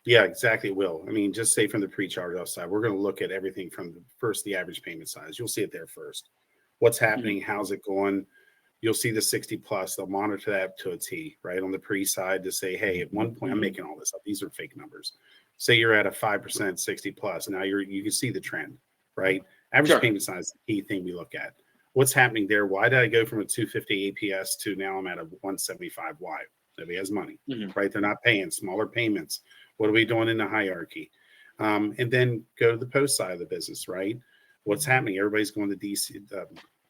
Yeah, exactly. It will. I mean, just say from the pre-charge-off side, we're going to look at everything from the average payment size. You'll see it there first. What's happening? How's it going? You'll see the 60 plus. They'll monitor that to a T, right? On the pre side to say, hey, at one point, I'm making all this up. These are fake numbers. Say you're at a 5%, 60 plus. Now you can see the trend, right? Average payment size is the key thing we look at. What's happening there? Why did I go from a 250 APS to now I'm at a 175? Why? Nobody has money, right? They're not paying smaller payments. What are we doing in the hierarchy? And then go to the post side of the business, right? What's happening? Everybody's going to DC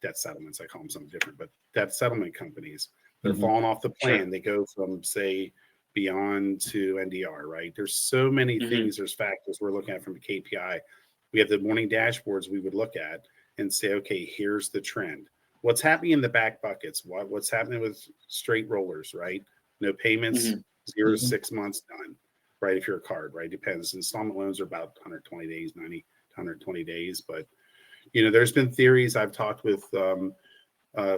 debt settlements. I call them something different, but debt settlement companies. They're falling off the plan. They go from, say, beyond to NDR, right? There's so many things. There's factors we're looking at from a KPI. We have the morning dashboards we would look at and say, okay, here's the trend. What's happening in the back buckets? What's happening with straight rollers, right? No payments, 0 to 6 months done, right? If you're a card, right? Depends. Installment loans are about 120 days, 90 to 120 days. But, you know, there's been theories. I've talked with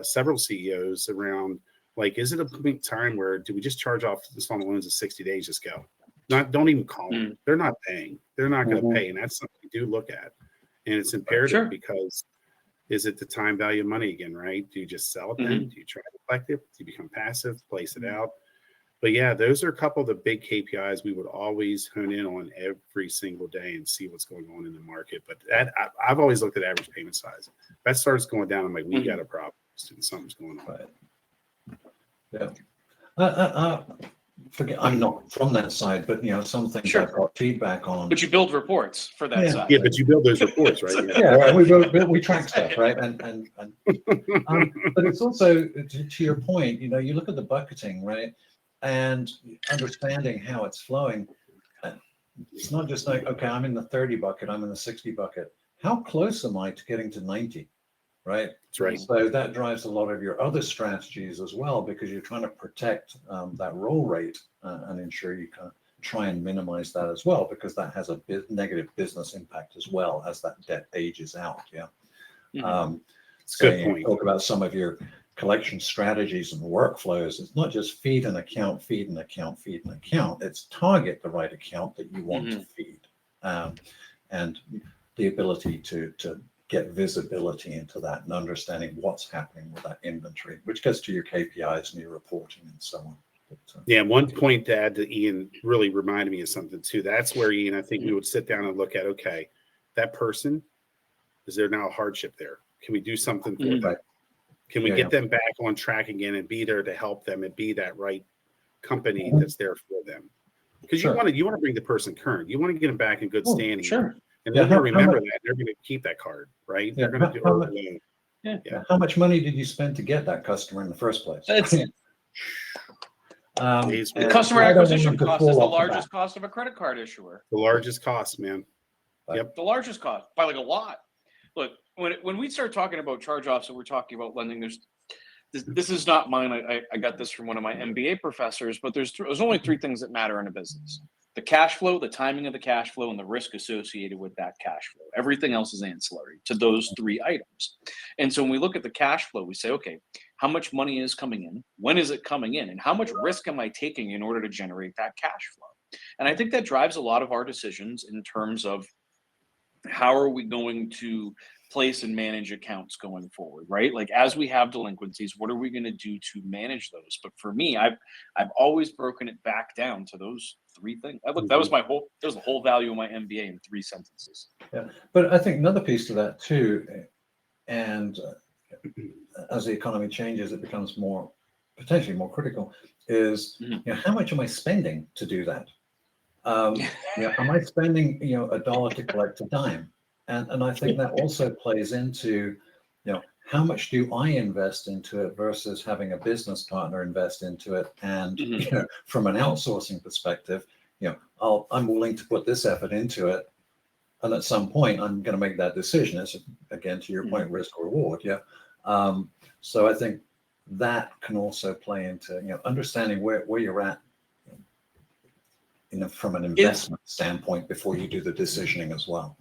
several CEOs around, like, is it a point in time where do we just charge off installment loans at 60 days, just go? Don't even call them. They're not paying. They're not going to pay. And that's something we do look at. And it's imperative because is it the time value of money again, right? Do you just sell it then? Do you try to collect it? Do you become passive, place it out? But yeah, those are a couple of the big KPIs we would always hone in on every single day and see what's going on in the market. But I've always looked at average payment size. If that starts going down, I'm like, we got a problem. Something's going on. Right. Yeah. Forget, I'm not from that side, but you know, some things I've got feedback on. But you build reports for that side. Yeah, but you build those reports, right? Yeah, right. We track stuff, right? And but it's also to your point, you know, you look at the bucketing, right? And understanding how it's flowing. It's not just like, okay, I'm in the 30 bucket, I'm in the 60 bucket. How close am I to getting to 90? Right? That's right. So that drives a lot of your other strategies as well, because you're trying to protect that roll rate and ensure you can try and minimize that as well, because that has a negative business impact as well as that debt ages out. Yeah. So you talk about some of your collection strategies and workflows. It's not just feed an account, feed an account, feed an account. It's target the right account that you want to feed, and the ability to get visibility into that and understanding what's happening with that inventory, which gets to your KPIs and your reporting and so on. But, yeah, one point to add to Ian really reminded me of something too. That's where, Ian, I think we would sit down and look at, okay, that person, is there now a hardship there? Can we do something for them? Can we get them back on track again and be there to help them and be that right company that's there for them? Because you want to bring the person current. You want to get them back in good standing. And they're going to remember that. They're going to keep that card, right? They're going to do how much money did you spend to get that customer in the first place? The customer acquisition cost is the largest cost of a credit card issuer. The largest cost, man. The largest cost by like a lot. Look, when we start talking about charge-offs and we're talking about lending, this is not mine. I got this from one of my MBA professors, but there's only three things that matter in a business: the cash flow, the timing of the cash flow, and the risk associated with that cash flow. Everything else is ancillary to those three items. And so when we look at the cash flow, we say, okay, how much money is coming in? When is it coming in? And how much risk am I taking in order to generate that cash flow? And I think that drives a lot of our decisions in terms of how are we going to place and manage accounts going forward, right? Like as we have delinquencies, what are we going to do to manage those? But for me, I've always broken it back down to those three things. Look, that was the whole value of my MBA in 3 sentences. Yeah, but I think another piece to that too, and as the economy changes, it becomes potentially more critical, is you know, how much am I spending to do that? You know, am I spending $1 to collect a dime? And I think that also plays into, you know, how much do I invest into it versus having a business partner invest into it? And you know, from an outsourcing perspective, you know, I'm willing to put this effort into it, and at some point I'm going to make that decision. It's again to your point, risk reward. Yeah. So I think that can also play into understanding where you're at, from an investment standpoint before you do the decisioning as well.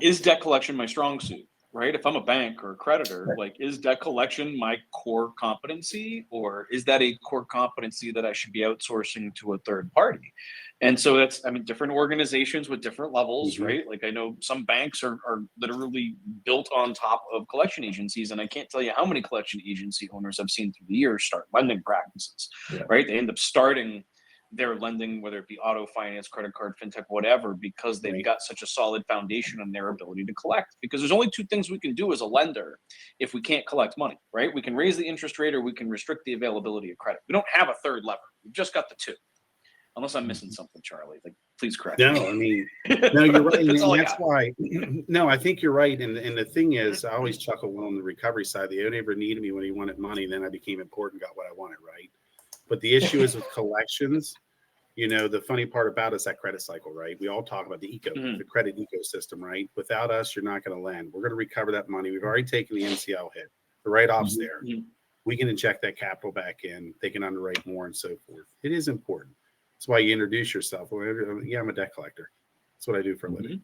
Is debt collection my strong suit? right? If I'm a bank or a creditor, like, is debt collection my core competency, or is that a core competency that I should be outsourcing to a third party? And so that's, I mean, different organizations with different levels, Mhm. right? Like, I know some banks are literally built on top of collection agencies, and I can't tell you how many collection agency owners I've seen through the years start lending practices, Yeah. right? They end up starting their lending, whether it be auto finance, credit card, fintech, whatever, because they've Right. got such a solid foundation in their ability to collect. Because there's only two things we can do as a lender if we can't collect money, right? We can raise the interest rate or we can restrict the availability of credit. We don't have a third lever. We've just got the two. Unless I'm missing something, Charlie. Like, please correct me. No, I mean, no, you're right, That's all and I that's got. why. No, I think you're right, and the thing is, I always chuckle on the recovery side. They only ever needed me when he wanted money, and then I became important, got what I wanted, right? But the issue is with collections. The funny part about it is that credit cycle, right? We all talk about the Mhm. the credit ecosystem, right? Without us, you're not going to lend. We're going to recover that money. We've already taken the NCL hit. The write-off's Mhm. there. Mhm. We can inject that capital back in. They can underwrite more and so forth. It is important. That's why you introduce yourself. Well, yeah, I'm a debt collector. That's what I do for a living.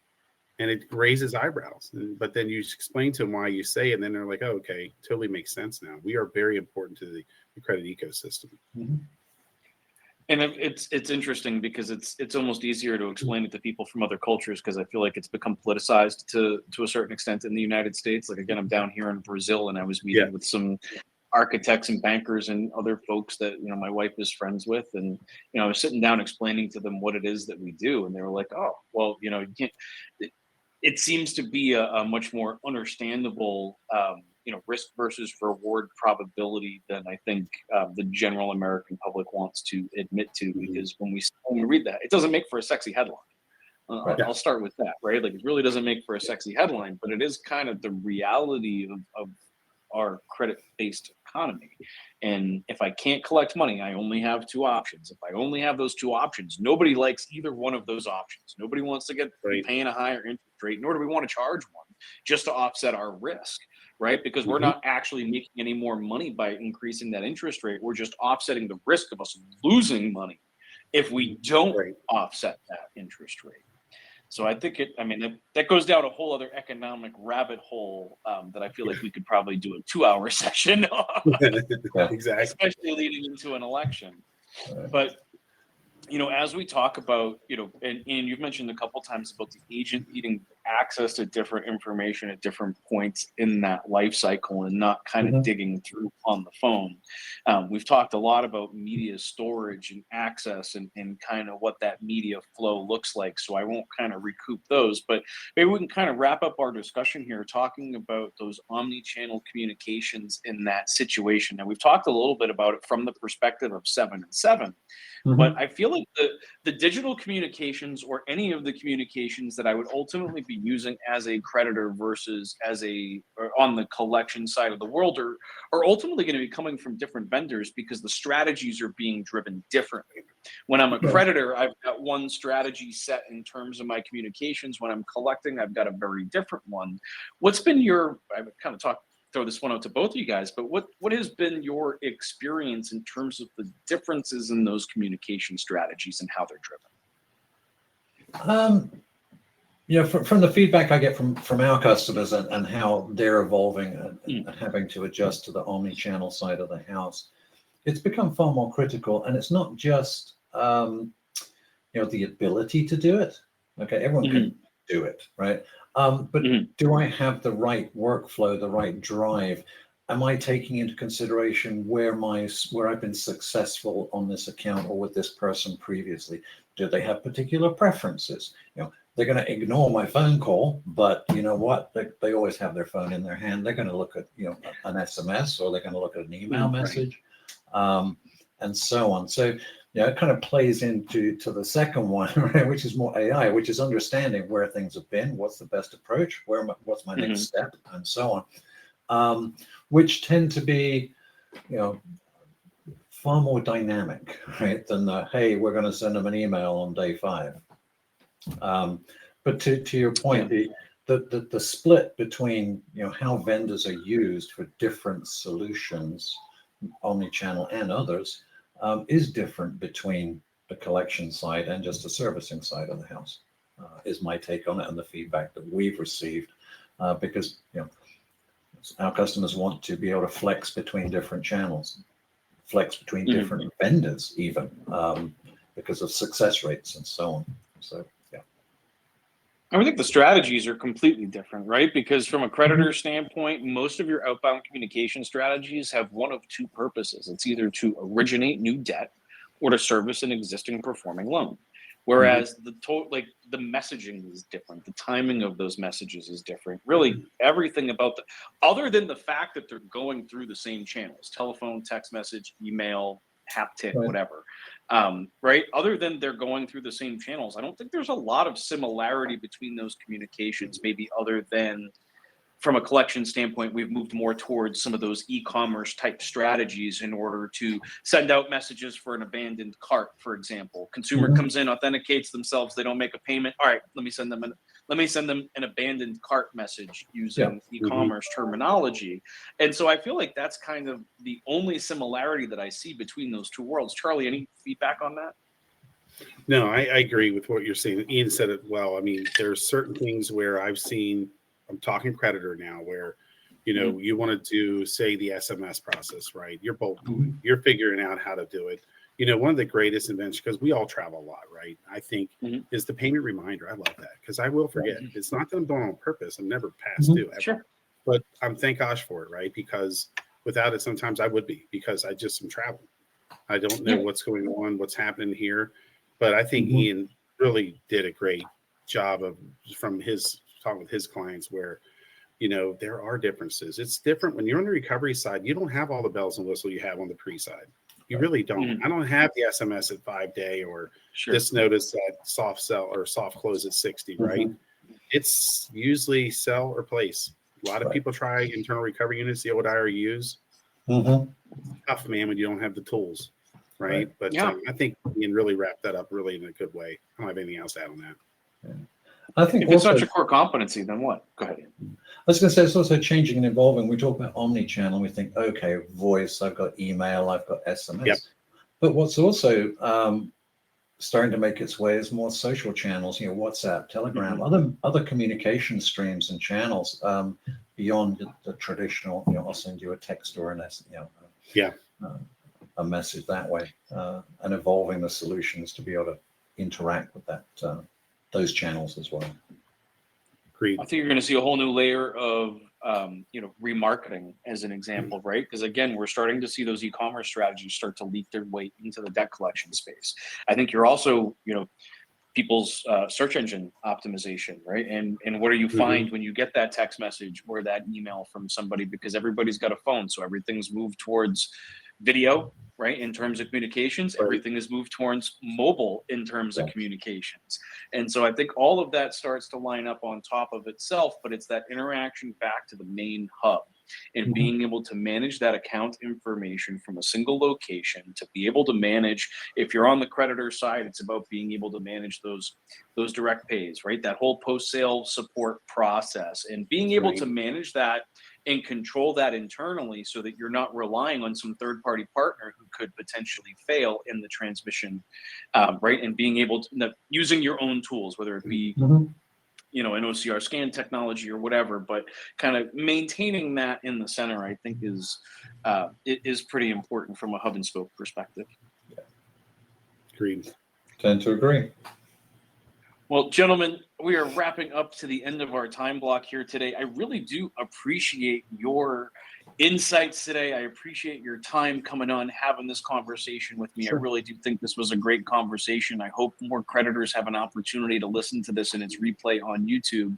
And it raises eyebrows. But then you explain to them why you say it, and then they're like, oh, okay, totally makes sense now. We are very important to the credit ecosystem. Mhm. And it's interesting because it's almost easier to explain it to people from other cultures, because I feel like it's become politicized to a certain extent in the United States. Like, again, I'm down here in Brazil, and I was Yeah. meeting with some architects and bankers and other folks that my wife is friends with, and I was sitting down explaining to them what it is that we do, and they were like, "Oh, well, you can't." It seems to be a much more understandable, risk versus reward probability than I think the general American public wants to admit to. Mhm. Because when we read that, it doesn't make for a sexy headline. Right. I'll start with that, right? Like, it really doesn't make for a sexy headline, but it is kind of the reality of our credit-based economy. And if I can't collect money, I only have two options. If I only have those two options, nobody likes either one of those options. Nobody wants to be Right. paying a higher interest rate, nor do we want to charge one just to offset our risk, right? Because we're Mhm. not actually making any more money by increasing that interest rate. We're just offsetting the risk of us losing money if we don't Right. offset that interest rate. So I think that goes down a whole other economic rabbit hole that I feel like we could probably do a 2-hour session on, Yeah. Exactly. especially leading into an election. Right. But as we talk about, and you've mentioned a couple times about the agent needing access to different information at different points in that life cycle and not kind of Mhm. digging through on the phone. We've talked a lot about media storage and access and kind of what that media flow looks like. So I won't kind of recoup those, but maybe we can kind of wrap up our discussion here talking about those omni-channel communications in that situation. And we've talked a little bit about it from the perspective of 7 and 7. But Mhm. I feel like the digital communications, or any of the communications that I would ultimately be using as a creditor versus or on the collection side of the world, are ultimately going to be coming from different vendors, because the strategies are being driven differently. When I'm a Yeah. creditor, I've got one strategy set in terms of my communications. When I'm collecting, I've got a very different one. What's been I've kind of throw this one out to both of you guys, but what has been your experience in terms of the differences in those communication strategies and how they're driven? From the feedback I get from our customers and how they're evolving Mm. and having to adjust to the omni-channel side of the house, it's become far more critical. And it's not just the ability to do it. Okay, everyone can do it, right? But Mhm. do I have the right workflow, the right drive? Am I taking into consideration where I've been successful on this account or with this person previously? Do they have particular preferences? They're going to ignore my phone call, but you know what? They always have their phone in their hand. They're going to look at an SMS, or they're going to look at an email Right. message, and so on. So it kind of plays into the second one, right, which is more AI, which is understanding where things have been, what's the best approach, what's my next step, and so on, which tend to be far more dynamic, right, than hey, we're going to send them an email on day 5. But to your point, the split between how vendors are used for different solutions, omni-channel and others, is different between the collection side and just the servicing side of the house, is my take on it, and the feedback that we've received, because our customers want to be able to flex between different channels, flex between Mhm. different vendors even, because of success rates and so on. So, yeah. I think the strategies are completely different, right? Because from a creditor standpoint, most of your outbound communication strategies have one of two purposes. It's either to originate new debt or to service an existing performing loan. Whereas the messaging is different, the timing of those messages is different. Really, everything about other than the fact that they're going through the same channels: telephone, text message, email, haptic, Right. whatever. Right? Other than they're going through the same channels, I don't think there's a lot of similarity between those communications, maybe other than from a collection standpoint, we've moved more towards some of those e-commerce type strategies in order to send out messages for an abandoned cart, for example. Consumer Mhm. comes in, authenticates themselves, they don't make a payment. All right, let me send them an abandoned cart message using e-commerce terminology. And so I feel like that's kind of the only similarity that I see between those two worlds. Charlie, any feedback on that? No, I agree with what you're saying. Ian said it well. I mean, there's certain things where I've seen, I'm talking creditor now, where, you want to do, say, the SMS process, right? You're figuring out how to do it. One of the greatest inventions, because we all travel a lot, right? I think is the payment reminder. I love that because I will forget. It's not that I'm doing it on purpose. I'm never past due ever. Sure. But I'm thank gosh for it, right? Because without it, sometimes I would be, because I just am traveling. I don't know what's going on, what's happening here. But I think Ian really did a great job of, from his talking with his clients, where, there are differences. It's different when you're on the recovery side. You don't have all the bells and whistles you have on the pre side. You really don't. I don't have the SMS at 5-day or this notice at soft sell or soft close at 60, right? It's usually sell or place. A lot of people try internal recovery units, the old IRUs. Tough, man, when you don't have the tools, right? But I think Ian really wrapped that up really in a good way. I don't have anything else to add on that. I think if it's not your core competency, then what? Go ahead. I was going to say it's also changing and evolving. We talk about OmniChannel. We think, okay, voice. I've got email. I've got SMS. But what's also starting to make its way is more social channels. WhatsApp, Telegram, other communication streams and channels beyond the traditional. I'll send you a text or a message that way, and evolving the solutions to be able to interact with that. Those channels as well. Agreed. I think you're going to see a whole new layer of, remarketing as an example, right? Because again, we're starting to see those e-commerce strategies start to leak their way into the debt collection space. I think you're also, people's search engine optimization, right? And what do you find when you get that text message or that email from somebody? Because everybody's got a phone, so everything's moved towards video, right? In terms of communications, everything is moved towards mobile in terms of communications. And so I think all of that starts to line up on top of itself, but it's that interaction back to the main hub and being able to manage that account information from a single location, to be able to manage, if you're on the creditor side, it's about being able to manage those direct pays, right? That whole post-sale support process, and being able to manage that and control that internally so that you're not relying on some third-party partner who could potentially fail in the transmission, right? And being able to, using your own tools, whether it be an OCR scan technology or whatever, but kind of maintaining that in the center, I think it is pretty important from a hub and spoke perspective. Agreed. Tend to agree. Well, gentlemen, we are wrapping up to the end of our time block here today. I really do appreciate your insights today. I appreciate your time coming on, having this conversation with me. I really do think this was a great conversation. I hope more creditors have an opportunity to listen to this in its replay on YouTube.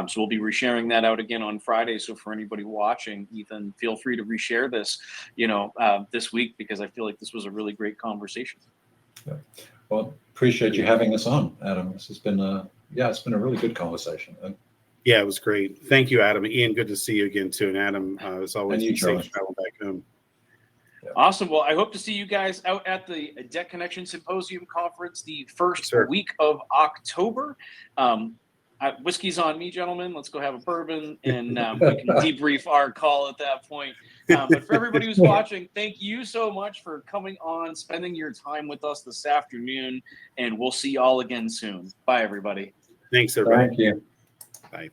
So we'll be resharing that out again on Friday. So for anybody watching, Ethan, feel free to reshare this, this week, because I feel like this was a really great conversation. Well, appreciate you having us on, Adam. This has been it's been a really good conversation. Yeah, it was great. Thank you, Adam. Ian, good to see you again too. And Adam, as always, be safe travel back home. Awesome. Well, I hope to see you guys out at the Debt Connection Symposium Conference the first week of October. Whiskey's on me, gentlemen. Let's go have a bourbon, and we can debrief our call at that point. But for everybody who's watching, thank you so much for coming on, spending your time with us this afternoon, and we'll see you all again soon. Bye, everybody. Thanks, everybody. Thank you. Bye.